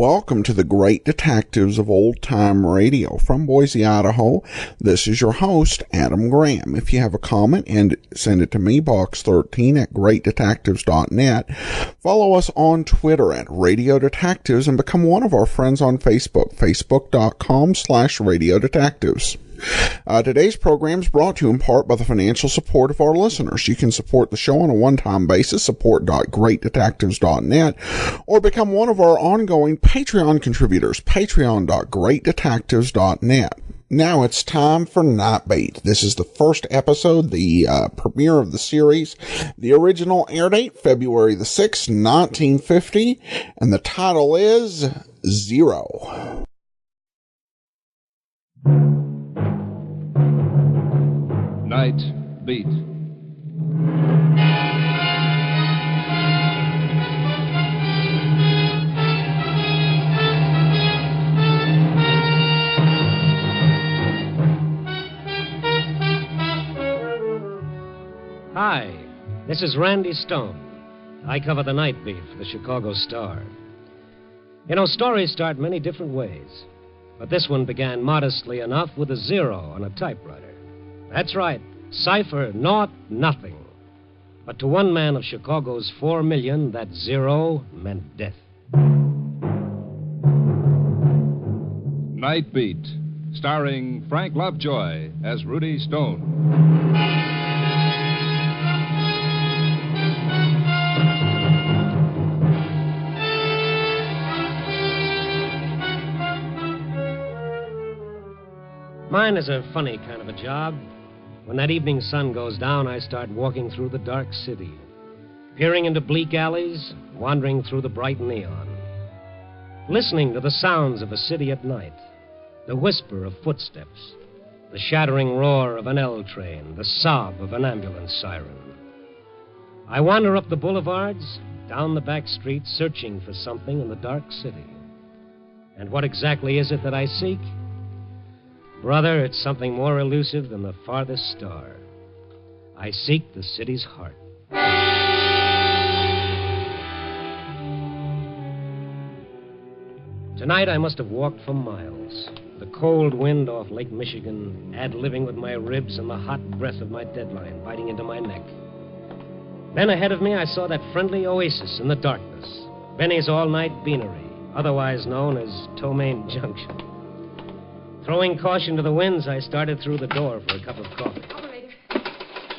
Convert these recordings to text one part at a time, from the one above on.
Welcome to the Great Detectives of Old Time Radio from Boise, Idaho. This is your host, Adam Graham. If you have a comment, and send it to me, box13@greatdetectives.net. Follow us on Twitter at Radio Detectives and become one of our friends on Facebook, facebook.com/Radio Detectives. Today's program is brought to you in part by the financial support of our listeners. You can support the show on a one-time basis, support.greatdetectives.net, or become one of our ongoing Patreon contributors, patreon.greatdetectives.net. Now it's time for Nightbeat. This is the first episode, the premiere of the series. The original air date, February the 6th, 1950, and the title is Zero. Nightbeat. Hi, this is Randy Stone. I cover the Nightbeat for the Chicago Star. You know, stories start many different ways, but this one began modestly enough with a zero on a typewriter. That's right, cipher, naught, nothing. But to one man of Chicago's 4 million, that zero meant death. Nightbeat, starring Frank Lovejoy as Rudy Stone. Mine is a funny kind of a job. When that evening sun goes down, I start walking through the dark city, peering into bleak alleys, wandering through the bright neon, listening to the sounds of a city at night, the whisper of footsteps, the shattering roar of an L train, the sob of an ambulance siren. I wander up the boulevards, down the back streets, searching for something in the dark city. And what exactly is it that I seek? Brother, it's something more elusive than the farthest star. I seek the city's heart. Tonight I must have walked for miles. The cold wind off Lake Michigan ad-libbing with my ribs and the hot breath of my deadline biting into my neck. Then ahead of me I saw that friendly oasis in the darkness, Benny's all-night beanery, otherwise known as Tomaine Junction. Throwing caution to the winds, I started through the door for a cup of coffee.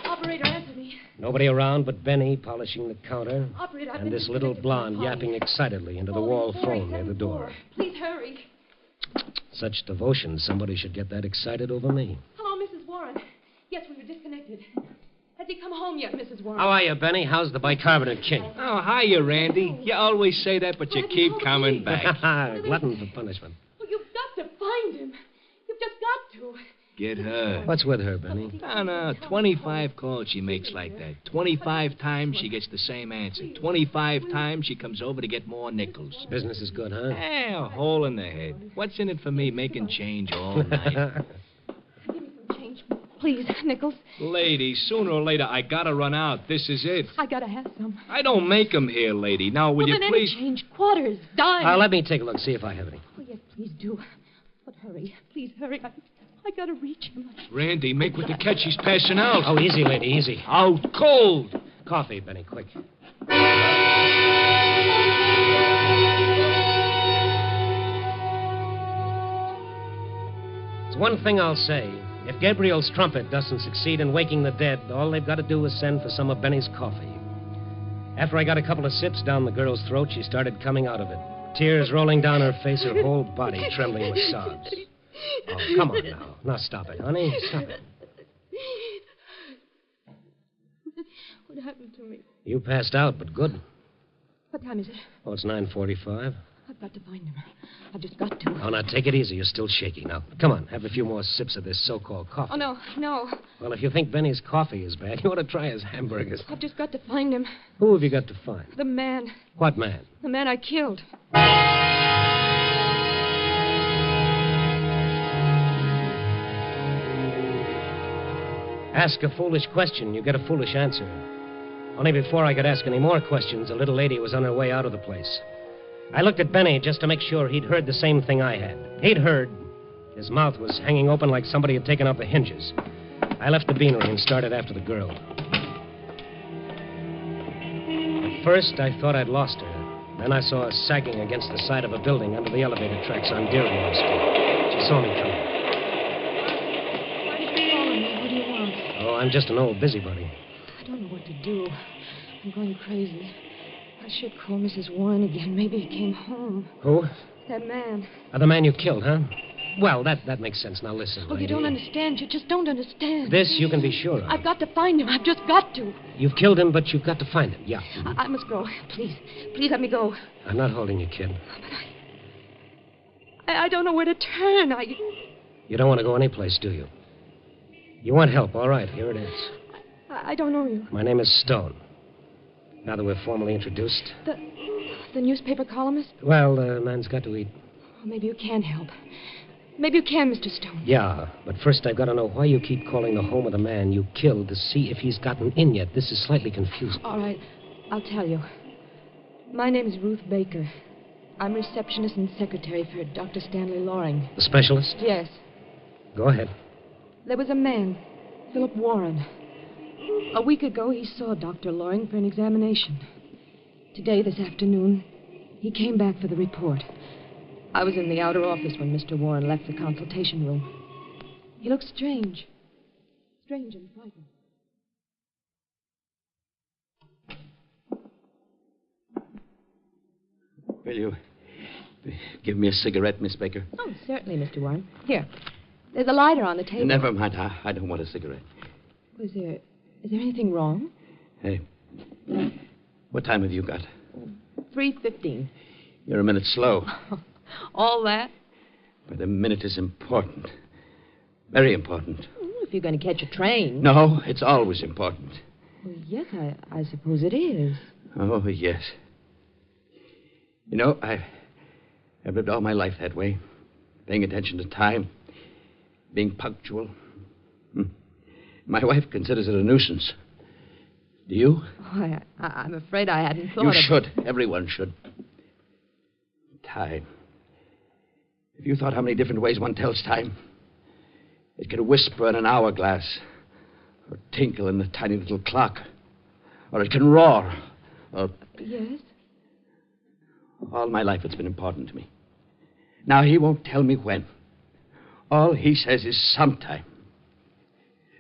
Operator, answer me. Nobody around but Benny polishing the counter. Operator, I've and been this little disconnected from blonde the yapping call. excitedly into the wall phone near the door. Please hurry. Such devotion, somebody should get that excited over me. Hello, Mrs. Warren. Yes, we were disconnected. Has he come home yet, Mrs. Warren? How are you, Benny? How's the bicarbonate king? Oh, hiya, Randy. You always say that, but you keep coming back. Glutton for punishment. Oh, you've got to find him. You've just got to. Get her. What's with her, Benny? No, 25 calls she makes like that. 25 times she gets the same answer. 25 times she comes over to get more nickels. Business is good, huh? A hole in the head. What's in it for me making change all night? Give me some change. Please, Nichols. Lady, sooner or later I gotta run out. This is it. I gotta have some. I don't make 'em here, lady. Now, will you then please... any change, quarters, dimes. Let me take a look, see if I have any. Oh, yes, please do. But hurry. Please hurry. I gotta reach him. Randy, make with the catch. He's passing out. Oh, easy, lady, easy. Out cold. Coffee, Benny, quick. It's one thing I'll say. If Gabriel's trumpet doesn't succeed in waking the dead, all they've got to do is send for some of Benny's coffee. After I got a couple of sips down the girl's throat, she started coming out of it. Tears rolling down her face, her whole body trembling with sobs. Oh, come on now. Now stop it, honey. Stop it. What happened to me? You passed out, but good. What time is it? Oh, it's 9:45. I've got to find him. I've just got to. Oh, now take it easy. You're still shaky. Now, come on. Have a few more sips of this so-called coffee. Oh, no. Well, if you think Benny's coffee is bad, you ought to try his hamburgers. I've just got to find him. Who have you got to find? The man. What man? The man I killed. Ask a foolish question, you get a foolish answer. Only before I could ask any more questions, a little lady was on her way out of the place. I looked at Benny just to make sure he'd heard the same thing I had. He'd heard. His mouth was hanging open like somebody had taken out the hinges. I left the beanery and started after the girl. At first, I thought I'd lost her. Then I saw her sagging against the side of a building under the elevator tracks on Dearborn Street. She saw me coming. Why did you call me? What do you want? Oh, I'm just an old busybody. I don't know what to do. I'm going crazy. I should call Mrs. Warren again. Maybe he came home. Who? That man. The man you killed, huh? Well, that makes sense. Now listen. Oh, you don't understand. You just don't understand. This you can be sure of. I've got to find him. I've just got to. You've killed him, but you've got to find him. Yeah. I must go. Please. Please let me go. I'm not holding you, kid. I don't know where to turn. You don't want to go anyplace, do you? You want help. All right, here it is. I don't know you. My name is Stone. Now that we're formally introduced. The newspaper columnist? Well, the man's got to eat. Well, maybe you can help. Maybe you can, Mr. Stone. Yeah, but first I've got to know why you keep calling the home of the man you killed to see if he's gotten in yet. This is slightly confusing. All right, I'll tell you. My name is Ruth Baker. I'm receptionist and secretary for Dr. Stanley Loring. The specialist? Yes. Go ahead. There was a man, Philip Warren. A week ago, he saw Dr. Loring for an examination. Today, this afternoon, he came back for the report. I was in the outer office when Mr. Warren left the consultation room. He looked strange. Strange and frightened. Will you give me a cigarette, Miss Baker? Oh, certainly, Mr. Warren. Here. There's a lighter on the table. Never mind. I don't want a cigarette. Is there anything wrong? Hey, what time have you got? 3:15. You're a minute slow. All that? But a minute is important. Very important. If you're going to catch a train. No, it's always important. Well, yes, I suppose it is. Oh, yes. You know, I've lived all my life that way. Paying attention to time. Being punctual. My wife considers it a nuisance. Do you? Oh, I'm afraid I hadn't thought You of... should. Everyone should. Time. If you thought how many different ways one tells time, it can whisper in an hourglass, or tinkle in a tiny little clock, or it can roar, or... Yes? All my life it's been important to me. Now he won't tell me when. All he says is sometime.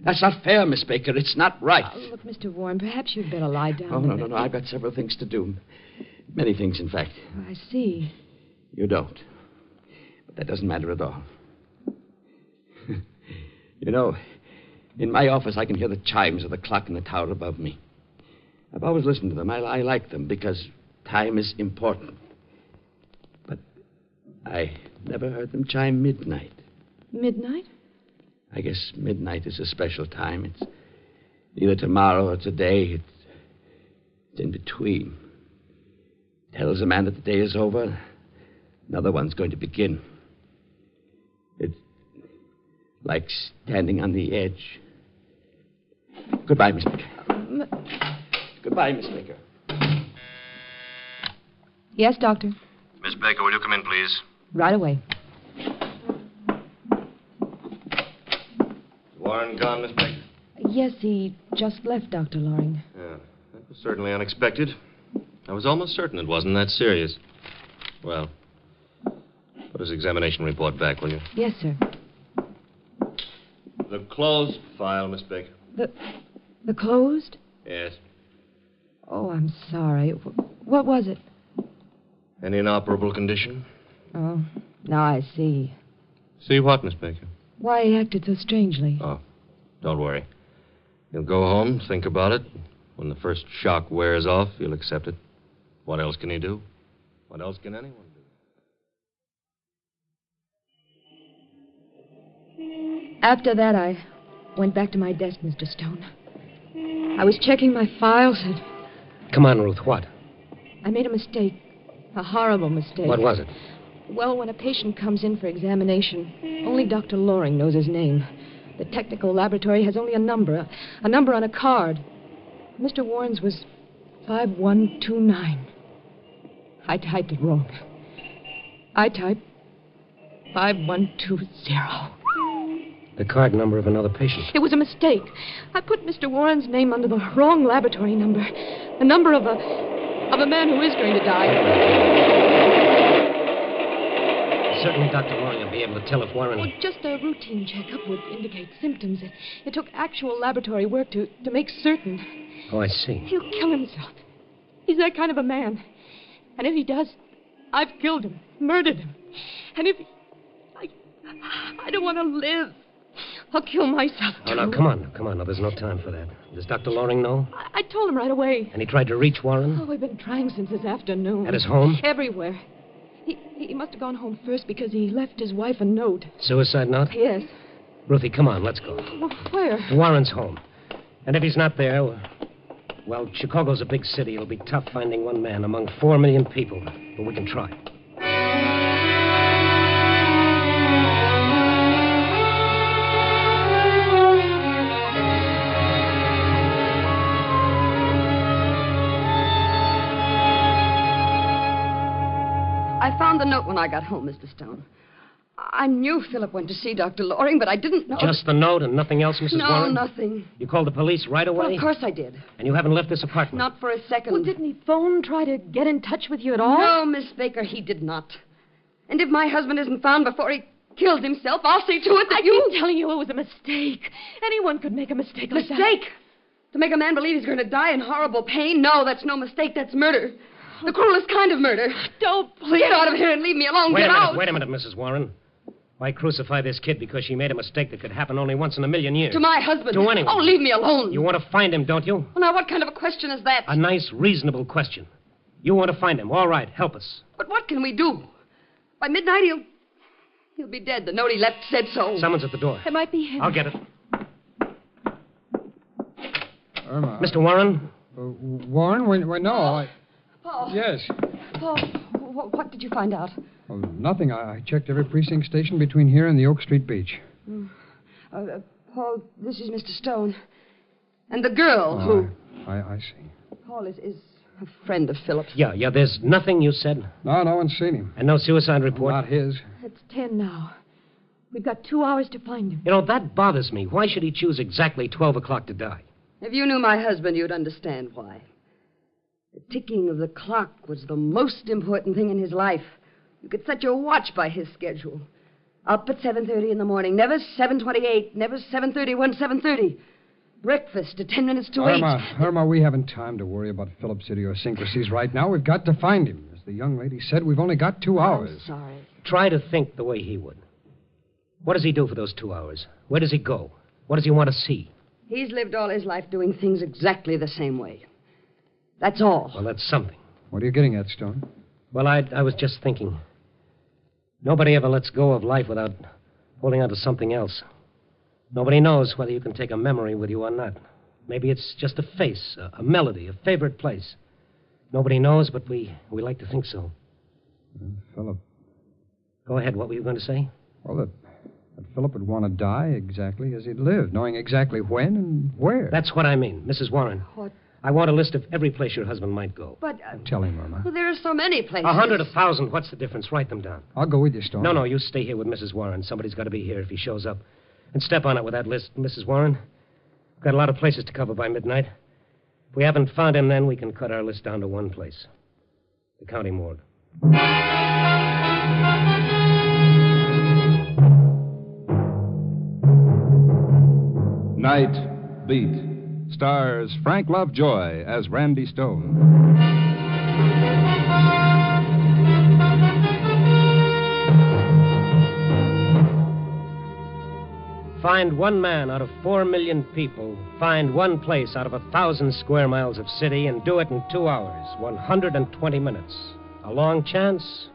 That's not fair, Miss Baker. It's not right. Look, Mr. Warren, perhaps you'd better lie down. Oh, no. I've got several things to do. Many things, in fact. Oh, I see. You don't. But that doesn't matter at all. You know, in my office, I can hear the chimes of the clock in the tower above me. I've always listened to them. I like them because time is important. But I never heard them chime midnight. Midnight? I guess midnight is a special time. It's either tomorrow or today. It's in between. Tells a man that the day is over. Another one's going to begin. It's like standing on the edge. Goodbye, Miss Baker. Goodbye, Miss Baker. Yes, Doctor. Miss Baker, will you come in, please? Right away. Warren gone, Miss Baker? Yes, he just left, Dr. Loring. Yeah, that was certainly unexpected. I was almost certain it wasn't that serious. Well, put his examination report back, will you? Yes, sir. The closed file, Miss Baker. The closed? Yes. Oh, I'm sorry. What was it? Any inoperable condition? Oh, now I see. See what, Miss Baker? Why he acted so strangely. Oh, don't worry. You'll go home, think about it. When the first shock wears off, you'll accept it. What else can he do? What else can anyone do? After that, I went back to my desk, Mr. Stone. I was checking my files and Come on, Ruth, what? I made a mistake. A horrible mistake. What was it? Well, when a patient comes in for examination, only Dr. Loring knows his name. The technical laboratory has only a number on a card. Mr. Warren's was 5129. I typed it wrong. I typed 5120. The card number of another patient. It was a mistake. I put Mr. Warren's name under the wrong laboratory number. The number of a man who is going to die. Certainly Dr. Loring will be able to tell if Warren... Well, just a routine checkup would indicate symptoms. It took actual laboratory work to make certain. Oh, I see. He'll kill himself. He's that kind of a man. And if he does, I've killed him, murdered him. And if... I don't want to live. I'll kill myself, too. Oh, now, come on. No, there's no time for that. Does Dr. Loring know? I told him right away. And he tried to reach Warren? Oh, we've been trying since this afternoon. At his home? Everywhere. He must have gone home first because he left his wife a note. Suicide note? Yes. Ruthie, come on, let's go. Well, where? Warren's home. And if he's not there, well, Chicago's a big city. It'll be tough finding one man among 4 million people. But we can try. I found the note when I got home, Mr. Stone. I knew Philip went to see Dr. Loring, but I didn't know... Just the note and nothing else, Mrs. Warren? No, nothing. You called the police right away? Well, of course I did. And you haven't left this apartment? Not for a second. Well, didn't he phone, try to get in touch with you at all? No, Miss Baker, he did not. And if my husband isn't found before he killed himself, I'll see to it that I've been telling you it was a mistake. Anyone could make a mistake like that. Mistake? To make a man believe he's going to die in horrible pain? No, that's no mistake. That's murder. The cruelest kind of murder. Don't, please. Get out of here and leave me alone. Get out. Wait a minute, Mrs. Warren. Why crucify this kid because she made a mistake that could happen only once in a million years? To my husband. To anyone. Oh, leave me alone. You want to find him, don't you? Well, now, what kind of a question is that? A nice, reasonable question. You want to find him. All right, help us. But what can we do? By midnight, he'll be dead. The note he left said so. Someone's at the door. It might be him. I'll get it. Irma. Mr. Warren? Warren? No, Paul. Yes. Paul, what did you find out? Well, nothing. I checked every precinct station between here and the Oak Street beach. Paul, this is Mr. Stone. And the girl who... I see. Paul is a friend of Philip's. Yeah, there's nothing you said? No one's seen him. And no suicide report? Not his. It's 10 now. We've got 2 hours to find him. You know, that bothers me. Why should he choose exactly 12 o'clock to die? If you knew my husband, you'd understand why. The ticking of the clock was the most important thing in his life. You could set your watch by his schedule. Up at 7:30 in the morning. Never 7:28. Never 7:31, 7:30. Breakfast at 10 minutes to 8. Irma, we haven't time to worry about Philip's idiosyncrasies right now. We've got to find him. As the young lady said, we've only got 2 hours. I'm sorry. Try to think the way he would. What does he do for those 2 hours? Where does he go? What does he want to see? He's lived all his life doing things exactly the same way. That's all. Well, that's something. What are you getting at, Stone? Well, I was just thinking. Nobody ever lets go of life without holding on to something else. Nobody knows whether you can take a memory with you or not. Maybe it's just a face, a melody, a favorite place. Nobody knows, but we like to think so. Philip. Go ahead. What were you going to say? Well, that Philip would want to die exactly as he'd lived, knowing exactly when and where. That's what I mean, Mrs. Warren. What? I want a list of every place your husband might go. But... Tell him, Irma. Well, there are so many places. 100, 1,000. What's the difference? Write them down. I'll go with you, Stone. No, you stay here with Mrs. Warren. Somebody's got to be here if he shows up. And step on it with that list, Mrs. Warren. We've got a lot of places to cover by midnight. If we haven't found him, then we can cut our list down to one place. The county morgue. Nightbeat stars Frank Lovejoy as Randy Stone. Find one man out of 4 million people. Find one place out of 1,000 square miles of city and do it in 2 hours, 120 minutes. A long chance?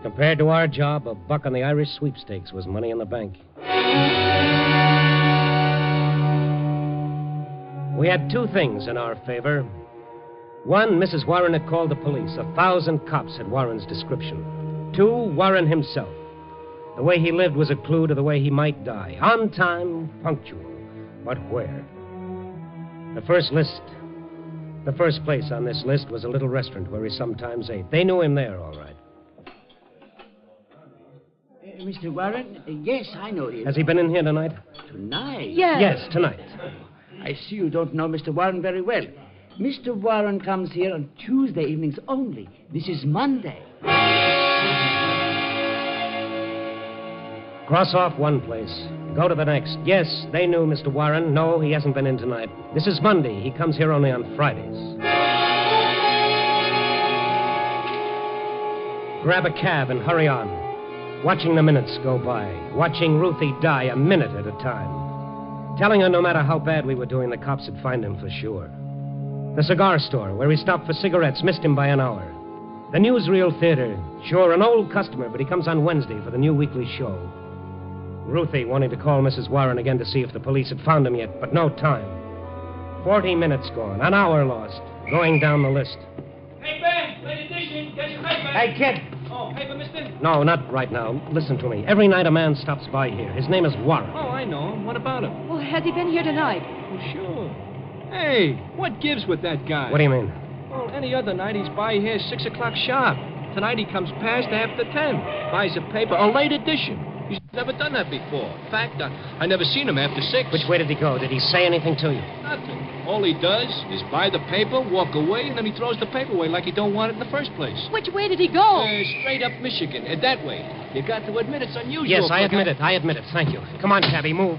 Compared to our job, a buck on the Irish sweepstakes was money in the bank. We had 2 things in our favor. One, Mrs. Warren had called the police. 1,000 cops had Warren's description. 2, Warren himself. The way he lived was a clue to the way he might die. On time, punctual. But where? The first list The first place on this list was a little restaurant where he sometimes ate. They knew him there, all right. Mr. Warren? Yes, I know him. Has he been in here tonight? Tonight? Yes. Yes, tonight. I see you don't know Mr. Warren very well. Mr. Warren comes here on Tuesday evenings only. This is Monday. Cross off one place. Go to the next. Yes, they knew Mr. Warren. No, he hasn't been in tonight. This is Monday. He comes here only on Fridays. Grab a cab and hurry on. Watching the minutes go by. Watching Ruthie die a minute at a time. Telling her no matter how bad we were doing, the cops would find him for sure. The cigar store, where he stopped for cigarettes, missed him by an hour. The Newsreel Theater. Sure, an old customer, but he comes on Wednesday for the new weekly show. Ruthie wanting to call Mrs. Warren again to see if the police had found him yet, but no time. 40 minutes gone, an hour lost. Going down the list. Hey, Ben, late edition. Get your paper. Hey, kid. Oh, paper, mister? No, not right now. Listen to me. Every night a man stops by here. His name is Warren. Oh, I know him. What about him? Well, has he been here tonight? Oh, sure. Hey, what gives with that guy? What do you mean? Well, any other night he's by here 6 o'clock sharp. Tonight he comes past after 10. Buys a paper, a late edition. He's never done that before. In fact, I never seen him after 6. Which way did he go? Did he say anything to you? Nothing. All he does is buy the paper, walk away, and then he throws the paper away like he don't want it in the first place. Which way did he go? Straight up Michigan, that way. You got to admit it's unusual. Yes, I admit it. I admit it. Thank you. Come on, cabby, move.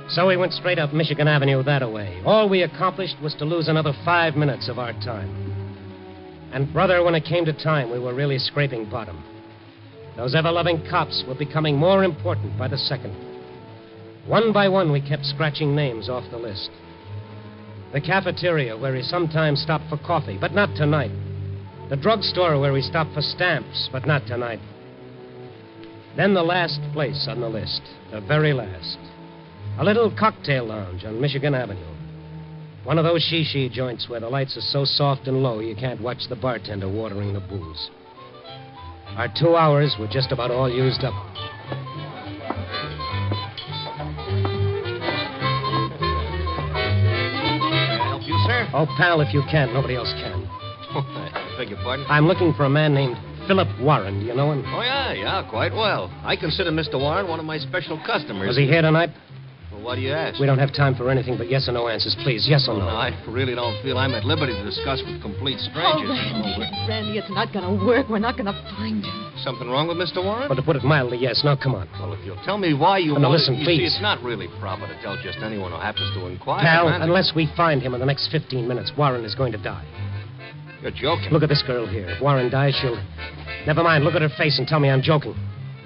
So we went straight up Michigan Avenue that way. All we accomplished was to lose another 5 minutes of our time. And, brother, when it came to time, we were really scraping bottom. Those ever-loving cops were becoming more important by the second. One by one, we kept scratching names off the list. The cafeteria, where he sometimes stopped for coffee, but not tonight. The drugstore, where he stopped for stamps, but not tonight. Then the last place on the list, the very last. A little cocktail lounge on Michigan Avenue. One of those she joints where the lights are so soft and low you can't watch the bartender watering the booze. Our 2 hours were just about all used up. Can I help you, sir? Oh, pal, if you can. Nobody else can. I beg your pardon? I'm looking for a man named Philip Warren. Do you know him? Oh, yeah, quite well. I consider Mr. Warren one of my special customers. Was he here tonight? Well, what do you ask? We don't have time for anything but yes or no answers. Please, yes or no. No, I really don't feel I'm at liberty to discuss with complete strangers. Randy, it's not going to work. We're not going to find him. Something wrong with Mr. Warren? But to put it mildly, yes. Now, come on. Well, if you'll tell me why you No, want listen, you please. see, it's not really proper to tell just anyone who happens to inquire. Pal, man. unless we find him in the next 15 minutes, Warren is going to die. You're joking. Look at this girl here. If Warren dies, she'll... Never mind. Look at her face and tell me I'm joking.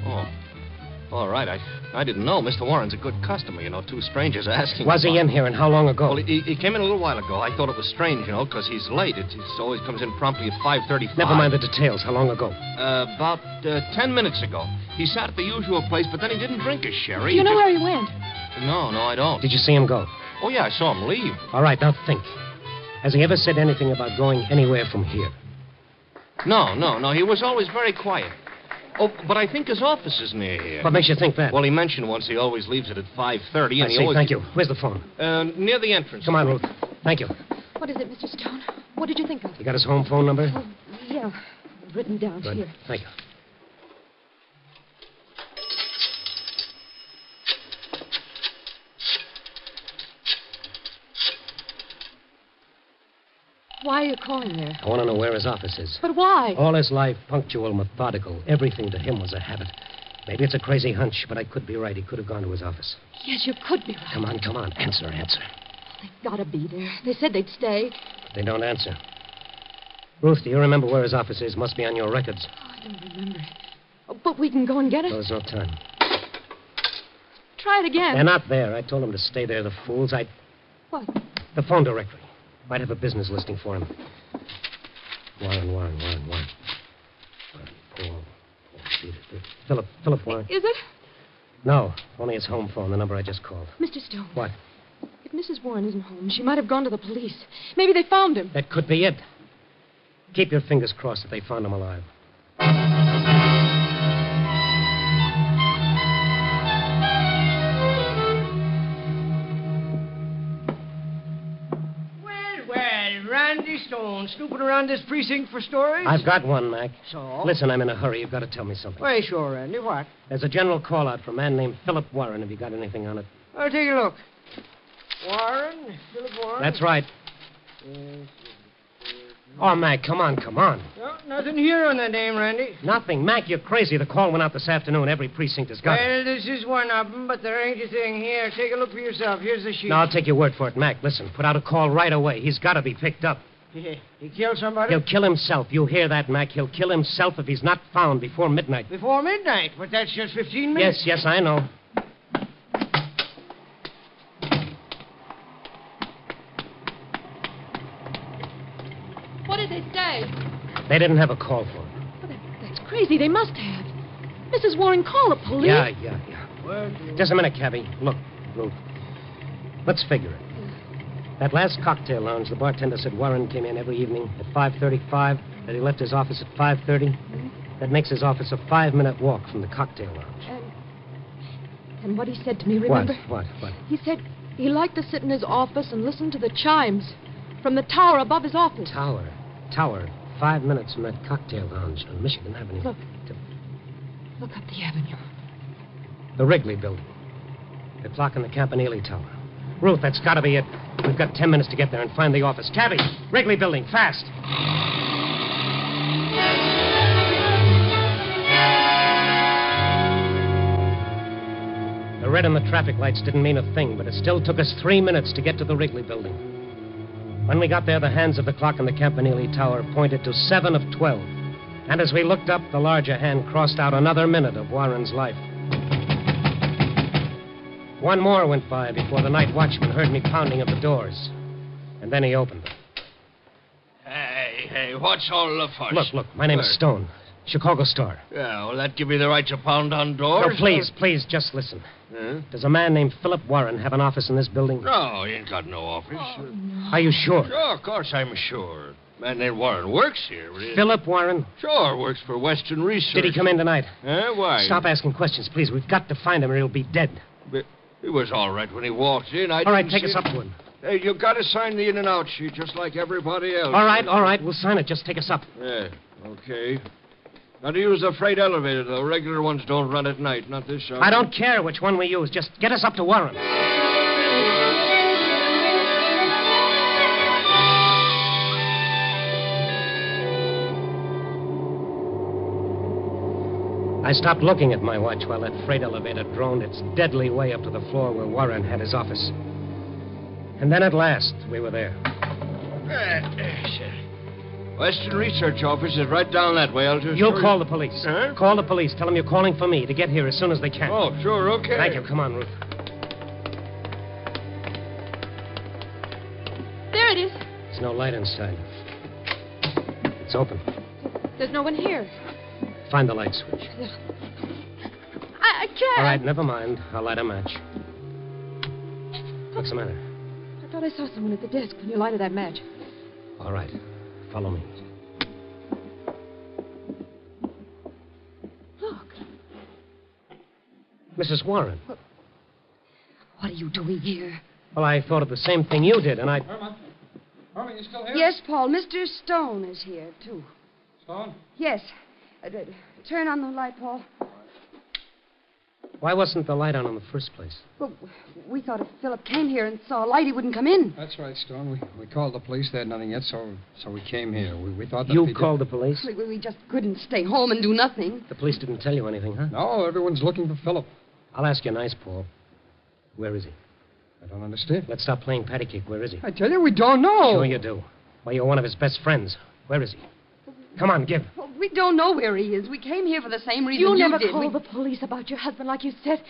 Oh. All right. I didn't know. Mr. Warren's a good customer, you know. Two strangers asking. Was he in here, and how long ago? Well, he came in a little while ago. I thought it was strange, you know, because he's late. He always comes in promptly at 5:35. Never mind the details. How long ago? About 10 minutes ago. He sat at the usual place, but then he didn't drink his sherry. Do you know where he went? No, I don't. Did you see him go? Oh, yeah, I saw him leave. All right, now think. Has he ever said anything about going anywhere from here? No. He was always very quiet. Oh, but I think his office is near here. What makes you think that? Well, he mentioned once he always leaves it at 5:30, I and he see. always... Thank you. Where's the phone? Near the entrance. Come on, Ruth. Thank you. What is it, Mr. Stone? What did you think of? You got his home phone number? Oh, yeah. Written down Good. here. Thank you. Why are you calling there? I want to know where his office is. But why? All his life, punctual, methodical. Everything to him was a habit. Maybe it's a crazy hunch, but I could be right. He could have gone to his office. Yes, you could be right. Come on. Answer. They've got to be there. They said they'd stay. They don't answer. Ruth, do you remember where his office is? Must be on your records. Oh, I don't remember. Oh, but we can go and get it. There's no time. Try it again. They're not there. I told them to stay there, the fools. What? The phone directory. Might have a business listing for him. Warren. Paul. Philip Warren. Is it? No, only his home phone, the number I just called. Mr. Stone. What? If Mrs. Warren isn't home, she might have gone to the police. Maybe they found him. That could be it. Keep your fingers crossed that they found him alive. Randy Stone, snooping around this precinct for stories? I've got one, Mac. So? Listen, I'm in a hurry. You've got to tell me something. Why, sure, Randy. What? There's a general call-out for a man named Philip Warren. Have you got anything on it? I'll take a look. Warren? Philip Warren? That's right. Yes. Oh, Mac, come on. No, nothing here on that name, Randy. Nothing. Mac, you're crazy. The call went out this afternoon. Every precinct has got it. Well, this is one of them, but there ain't a thing here. Take a look for yourself. Here's the sheet. No, I'll take your word for it, Mac. Listen, put out a call right away. He's got to be picked up. He killed somebody? He'll kill himself. You hear that, Mac? He'll kill himself if he's not found before midnight. Before midnight? But that's just 15 minutes. Yes, I know. What did they say? They didn't have a call for him. Well, that's crazy. They must have. Mrs. Warren, call the police. Yeah. Just a minute, Cabby. Look, Ruth. Let's figure it. That last cocktail lounge, the bartender said Warren came in every evening at 5:35, that he left his office at 5:30. That makes his office a 5-minute walk from the cocktail lounge. And what he said to me, remember? What? He said he liked to sit in his office and listen to the chimes from the tower above his office. Tower. 5 minutes from that cocktail lounge on Michigan Avenue. Look up the avenue. The Wrigley building. The clock in the Campanile Tower. Ruth, that's got to be it. We've got 10 minutes to get there and find the office. Cabby, Wrigley building, fast. The red on the traffic lights didn't mean a thing, but it still took us 3 minutes to get to the Wrigley building. When we got there, the hands of the clock in the Campanile Tower pointed to 7 of 12. And as we looked up, the larger hand crossed out another minute of Warren's life. One more went by before the night watchman heard me pounding at the doors. And then he opened them. Hey, what's all the fuss? Look, my name is Stone. Chicago Star. Yeah, will that give you the right to pound on doors? No, please, just listen. Huh? Does a man named Philip Warren have an office in this building? No, he ain't got no office. Are you sure? Sure, of course I'm sure. Man named Warren works here. Philip Warren? Sure, works for Western Research. Did he come in tonight? Why? Stop asking questions, please. We've got to find him or he'll be dead. But he was all right when he walked in. All right, take us up to him. Hey, you got to sign the in and out sheet just like everybody else. All right. We'll sign it. Just take us up. Yeah, okay. Got to use the freight elevator, though. Regular ones don't run at night, not this hour. I don't care which one we use. Just get us up to Warren. I stopped looking at my watch while that freight elevator droned its deadly way up to the floor where Warren had his office. And then at last, we were there. Western Research office is right down that way. I'll just... You'll call the police. Huh? Call the police. Tell them you're calling for me to get here as soon as they can. Oh, sure, okay. Thank you. Come on, Ruth. There it is. There's no light inside. It's open. There's no one here. Find the light switch. I can't. All right, never mind. I'll light a match. What's the matter? I thought I saw someone at the desk when you lighted that match. All right. Follow me. Look. Mrs. Warren. What are you doing here? Well, I thought of the same thing you did, and I... Herman, you still here? Yes, Paul. Mr. Stone is here, too. Stone? Yes. Turn on the light, Paul. Why wasn't the light on in the first place? Well, we thought if Philip came here and saw a light, he wouldn't come in. That's right, Stone. We called the police. They had nothing yet, so we came here. We thought that... You called the police? We just couldn't stay home and do nothing. The police didn't tell you anything, huh? No, everyone's looking for Philip. I'll ask you nice, Paul. Where is he? I don't understand. Let's stop playing patty cake. Where is he? I tell you, we don't know. Sure you do. Why, you're one of his best friends. Where is he? Come on, give. Well, we don't know where he is. We came here for the same reason you never did. called the police about your husband like you said.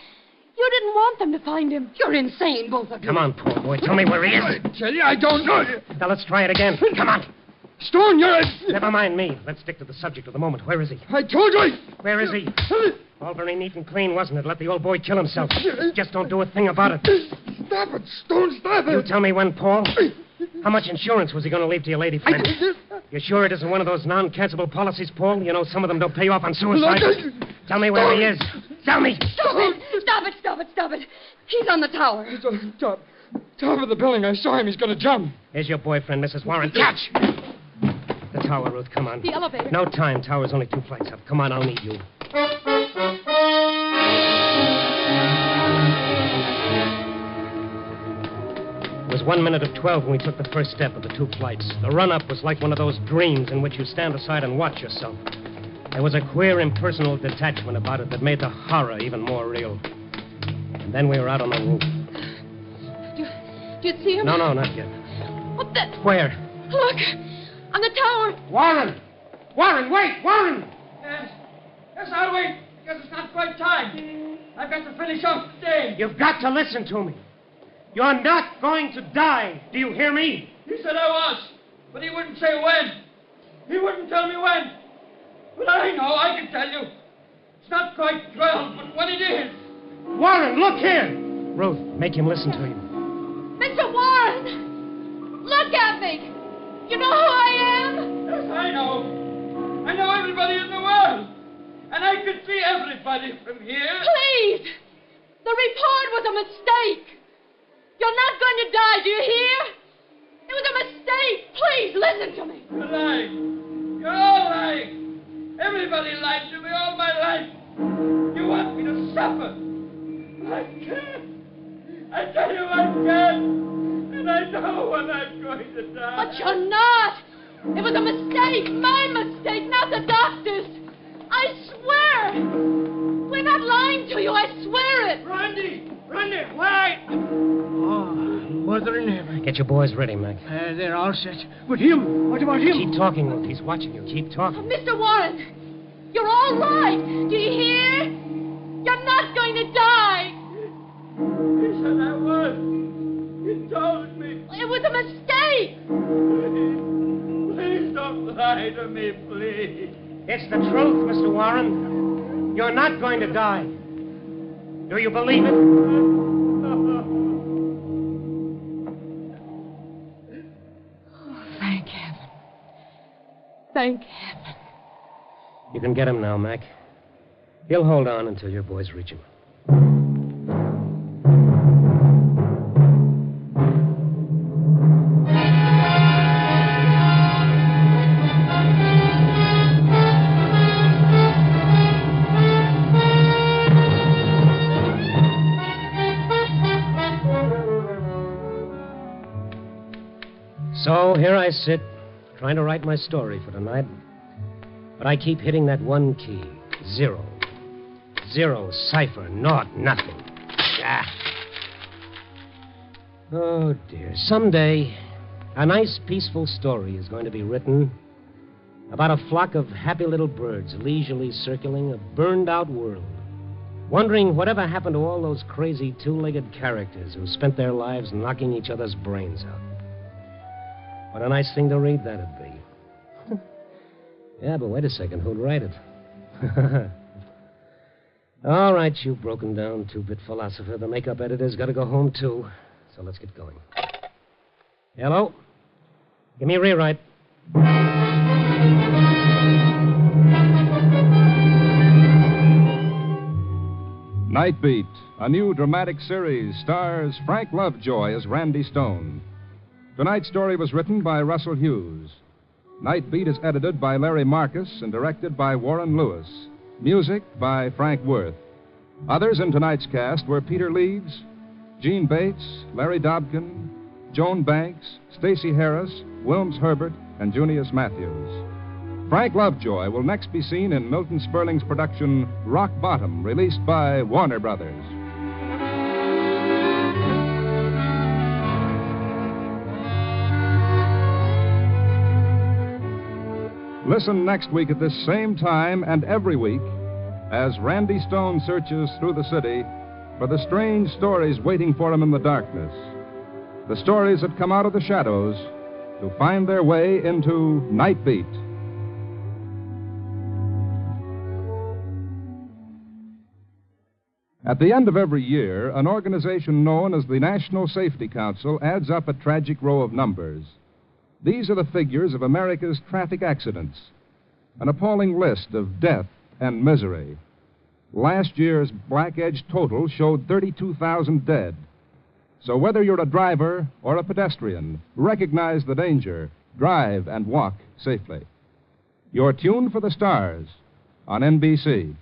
You didn't want them to find him. You're insane, both of you. Come on, poor boy. Tell me where he is. I tell you, I don't know. Now, let's try it again. Come on. Stone, you're... Never mind me. Let's stick to the subject of the moment. Where is he? I told you. Where is he? All very neat and clean, wasn't it? Let the old boy kill himself. Just don't do a thing about it. Stop it, Stone, stop it. You tell me when, Paul. How much insurance was he going to leave to your lady friend? You sure it isn't one of those non-cancelable policies, Paul? You know some of them don't pay off on suicide. Tell me where he is. Tell me. Stop it. He's on the tower. He's on top of the building. I saw him. He's going to jump. Here's your boyfriend, Mrs. Warren. Catch! The tower, Ruth. Come on. The elevator. No time. Tower's only 2 flights up. Come on, I'll need you. It was 1 minute of 12 when we took the first step of the 2 flights. The run-up was like one of those dreams in which you stand aside and watch yourself. There was a queer, impersonal detachment about it that made the horror even more real. And then we were out on the roof. Do you see him? No, not yet. What the? Where? Look! On the tower! Warren! Warren, wait! Warren! Yes, I'll wait. Because it's not quite time. I've got to finish off the day. You've got to listen to me. You're not going to die. Do you hear me? He said I was, but he wouldn't say when. He wouldn't tell me when. But I know, I can tell you. It's not quite 12, but when it is. Warren, look here! Ruth, make him listen to you. Mr. Warren! Look at me! You know who I am? Yes, I know. I know everybody in the world. And I can see everybody from here. Please! The report was a mistake. You're not going to die, do you hear? It was a mistake. Please, listen to me. You're lying. You're all lying. Everybody lied to me all my life. You want me to suffer. I can't. I tell you I can't. And I know when I'm going to die. But you're not. It was a mistake. My mistake, not the doctor's. I swear. We're not lying to you. I swear it. Randy, wait. Oh, mother in heaven. Get your boys ready, Mac. They're all set. But him? What about him? Keep talking, Ruth. He's watching you. Keep talking. Mr. Warren, you're all right. Do you hear? You're not going to die. He said I was. He told me. It was a mistake. Please don't lie to me, please. It's the truth, Mr. Warren. You're not going to die. Do you believe it? Oh, thank heaven. Thank heaven. You can get him now, Mac. He'll hold on until your boys reach him. So here I sit, trying to write my story for tonight. But I keep hitting that one key. 0. 0, cipher, naught, nothing. Ah. Oh, dear. Someday, a nice, peaceful story is going to be written about a flock of happy little birds leisurely circling a burned-out world, wondering whatever happened to all those crazy two-legged characters who spent their lives knocking each other's brains out. What a nice thing to read that'd be. Yeah, but wait a second. Who'd write it? All right, you broken-down two-bit philosopher. The makeup editor's got to go home, too. So let's get going. Hello? Give me a rewrite. Nightbeat, a new dramatic series, stars Frank Lovejoy as Randy Stone. Tonight's story was written by Russell Hughes. Nightbeat is edited by Larry Marcus and directed by Warren Lewis. Music by Frank Worth. Others in tonight's cast were Peter Leeds, Gene Bates, Larry Dobkin, Joan Banks, Stacey Harris, Wilms Herbert, and Junius Matthews. Frank Lovejoy will next be seen in Milton Sperling's production Rock Bottom, released by Warner Brothers. Listen next week at this same time and every week as Randy Stone searches through the city for the strange stories waiting for him in the darkness. The stories that come out of the shadows to find their way into Nightbeat. At the end of every year, an organization known as the National Safety Council adds up a tragic row of numbers. These are the figures of America's traffic accidents, an appalling list of death and misery. Last year's Black Edge total showed 32,000 dead. So whether you're a driver or a pedestrian, recognize the danger, drive and walk safely. You're tuned for the stars on NBC.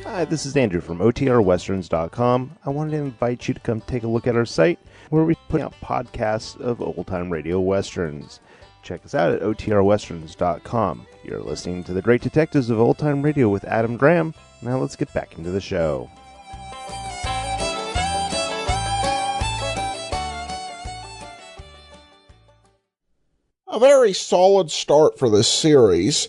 Hi, this is Andrew from OTRWesterns.com. I wanted to invite you to come take a look at our site where we put out podcasts of old-time radio westerns. Check us out at OTRWesterns.com. You're listening to The Great Detectives of Old-Time Radio with Adam Graham. Now let's get back into the show. A very solid start for this series.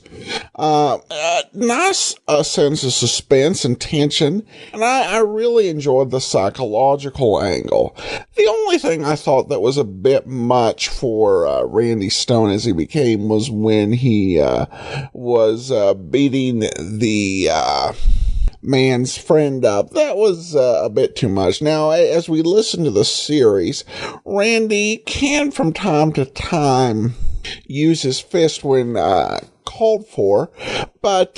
Nice sense of suspense and tension, and I really enjoyed the psychological angle. The only thing I thought that was a bit much for Randy Stone as he became was when he was beating the man's friend up. That was a bit too much. Now, as we listen to the series, Randy can from time to time use his fist when called for, but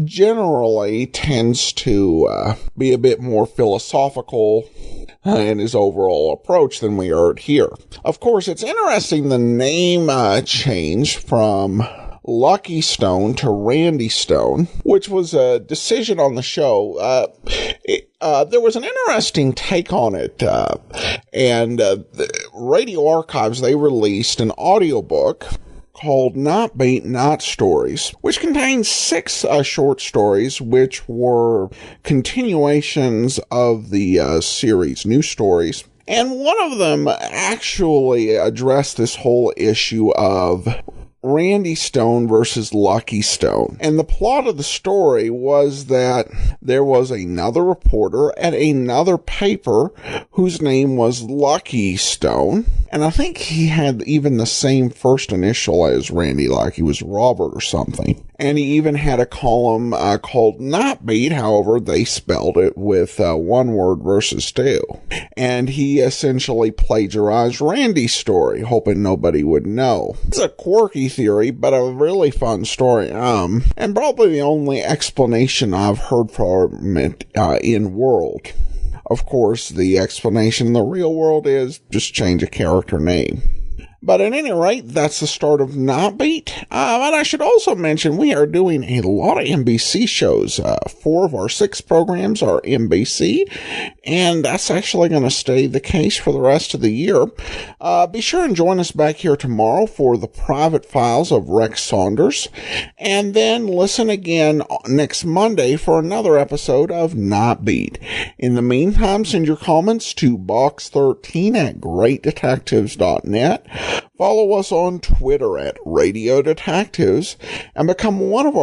generally tends to be a bit more philosophical in his overall approach than we heard here. Of course, it's interesting the name change from Lucky Stone to Randy Stone, which was a decision on the show. There was an interesting take on it, and the Radio Archives, they released an audiobook called Nightbeat, Night Stories, which contains 6 short stories, which were continuations of the series, new stories. And one of them actually addressed this whole issue of Randy Stone versus Lucky Stone. And the plot of the story was that there was another reporter at another paper whose name was Lucky Stone. And I think he had even the same first initial as Randy, like he was Robert or something. And he even had a column called Nightbeat, however, they spelled it with one word versus 2. And he essentially plagiarized Randy's story, hoping nobody would know. It's a quirky theory, but a really fun story. And probably the only explanation I've heard from it in World. Of course, the explanation in the real world is just change a character name. But at any rate, that's the start of Nightbeat. And I should also mention we are doing a lot of NBC shows. 4 of our 6 programs are NBC, and that's actually going to stay the case for the rest of the year. Be sure and join us back here tomorrow for the Private Files of Rex Saunders, and then listen again next Monday for another episode of Nightbeat. In the meantime, send your comments to box13@greatdetectives.net. Follow us on Twitter at Radio Detectives and become one of our